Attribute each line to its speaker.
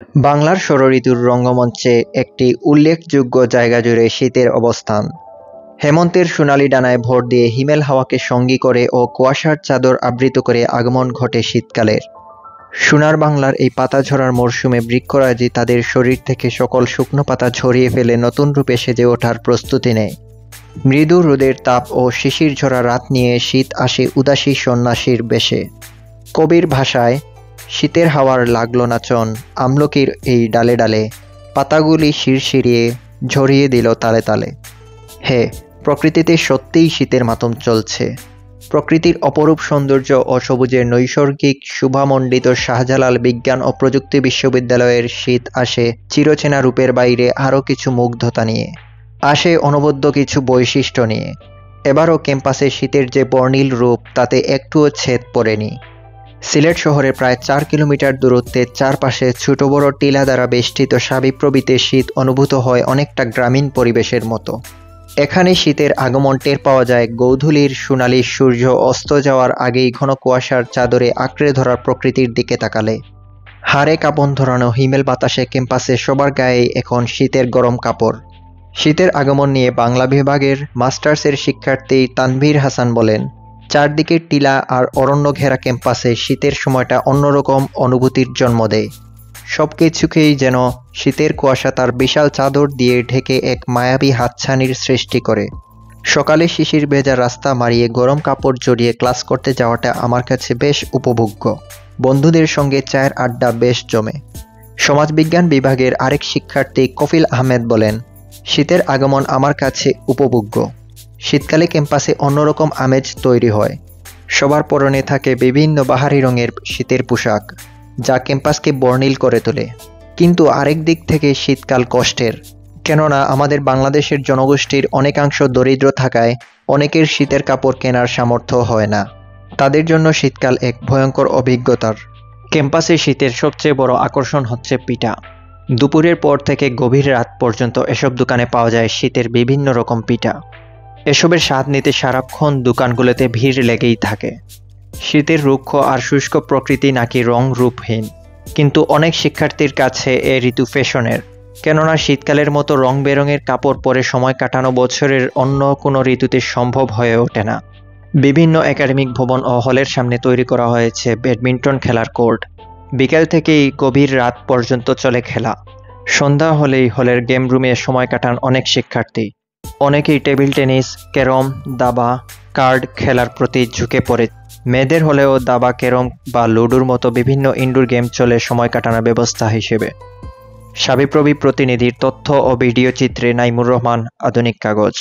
Speaker 1: বাংলার ষড়ঋতুর রঙ্গমঞ্চে একটি উল্লেখযোগ্য জায়গা জুড়ে শীতের অবস্থান। হেমন্তের সোনালি ডানায় ভর দিয়ে হিমেল হাওয়াকে সঙ্গী করে ও কুয়াশার চাদর আবৃত করে আগমন ঘটে শীতকালের। সোনার বাংলার এই পাতা ঝরার মরশুমে বৃক্ষরাজি তাদের শরীর থেকে সকল শুকনো পাতা ঝরিয়ে ফেলে নতুন রূপে সেজে ওঠার প্রস্তুতি নেয়। মৃদু রোদের তাপ ও শিশির ঝরা রাত নিয়ে শীত আসে উদাসী সন্ন্যাসীর বেশে। কবির ভাষায়, শীতের হাওয়ার লাগলো নাচন আমলকির এই ডালে ডালে, পাতাগুলি শিরশিরিয়ে ঝরিয়ে দিল তালে তালে। হে, প্রকৃতিতে সত্যিই শীতের মাতম চলছে। প্রকৃতির অপরূপ সৌন্দর্য ও সবুজের নৈসর্গিক শুভামণ্ডিত শাহজালাল বিজ্ঞান ও প্রযুক্তি বিশ্ববিদ্যালয়ের শীত আসে চিরচেনা রূপের বাইরে আরও কিছু মুগ্ধতা নিয়ে, আসে অনবদ্য কিছু বৈশিষ্ট্য নিয়ে। এবারও ক্যাম্পাসে শীতের যে বর্ণিল রূপ তাতে একটুও ছেদ পড়েনি। সিলেট শহরে প্রায় ৪ কিলোমিটার দূরত্বে চারপাশে ছোট বড় টিলা দ্বারা বেষ্টিত সাবিপ্রবিতে শীত অনুভূত হয় অনেকটা গ্রামীণ পরিবেশের মতো। এখানে শীতের আগমন টের পাওয়া যায় গোধূলির সোনালি সূর্য অস্ত যাওয়ার আগেই ঘন কুয়াশার চাদরে আঁকড়ে ধরা প্রকৃতির দিকে তাকালে। হাড়ে কাঁপন ধরানো হিমেল বাতাসে ক্যাম্পাসে সবার গায়ে এখন শীতের গরম কাপড়। শীতের আগমন নিয়ে বাংলা বিভাগের মাস্টার্সের শিক্ষার্থী তানভীর হাসান বলেন, চারদিকে টিলা আর অরণ্য ঘেরা ক্যাম্পাসে শীতের সময়টা অন্যরকম অনুভূতির জন্ম দেয়। সবকিছুকেই যেন শীতের কুয়াশা তার বিশাল চাদর দিয়ে ঢেকে এক মায়াবী হাতছানির সৃষ্টি করে। সকালে শিশির ভেজা রাস্তা মারিয়ে গরম কাপড় জড়িয়ে ক্লাস করতে যাওয়াটা আমার কাছে বেশ উপভোগ্য। বন্ধুদের সঙ্গে চায়ের আড্ডা বেশ জমে। সমাজবিজ্ঞান বিভাগের আরেক শিক্ষার্থী কফিল আহমেদ বলেন, শীতের আগমন আমার কাছে উপভোগ্য। শীতকালে ক্যাম্পাসে অন্যরকম আমেজ তৈরি হয়। সবার পরনে থাকে বিভিন্ন বাহারি রঙের শীতের পোশাক, যা ক্যাম্পাসকে বর্ণিল করে তোলে। কিন্তু আরেক দিক থেকে শীতকাল কষ্টের, কেননা আমাদের বাংলাদেশের জনগোষ্ঠীর অনেকাংশ দরিদ্র থাকায় অনেকের শীতের কাপড় কেনার সামর্থ্য হয় না। তাদের জন্য শীতকাল এক ভয়ঙ্কর অভিজ্ঞতার। ক্যাম্পাসে শীতের সবচেয়ে বড় আকর্ষণ হচ্ছে পিঠা। দুপুরের পর থেকে গভীর রাত পর্যন্ত এসব দোকানে পাওয়া যায় শীতের বিভিন্ন রকম পিঠা। এসবের স্বাদ নিতে সারাক্ষণ দোকানগুলোতে ভিড় লেগেই থাকে। শীতের রুক্ষ আর শুষ্ক প্রকৃতি নাকি রং রূপহীন, কিন্তু অনেক শিক্ষার্থীর কাছে এ ঋতু ফ্যাশনের, কেননা শীতকালের মতো রং বেরঙের কাপড় পরে সময় কাটানো বছরের অন্য কোনো ঋতুতে সম্ভব হয়ে ওঠে না। বিভিন্ন একাডেমিক ভবন ও হলের সামনে তৈরি করা হয়েছে ব্যাডমিন্টন খেলার কোর্ট। বিকেল থেকেই গভীর রাত পর্যন্ত চলে খেলা। সন্ধ্যা হলেই হলের গেম রুমে সময় কাটান অনেক শিক্ষার্থী। অনেকেই টেবিল টেনিস, ক্যারম, দাবা, কার্ড খেলার প্রতি ঝুঁকে পড়ে। মেয়েদের হলেও দাবা, ক্যারম বা লুডোর মতো বিভিন্ন ইনডোর গেম চলে সময় কাটানোর ব্যবস্থা হিসেবে। সাবিপ্রবি প্রতিনিধির তথ্য ও ভিডিও চিত্রে নাইমুর রহমান, আধুনিক কাগজ।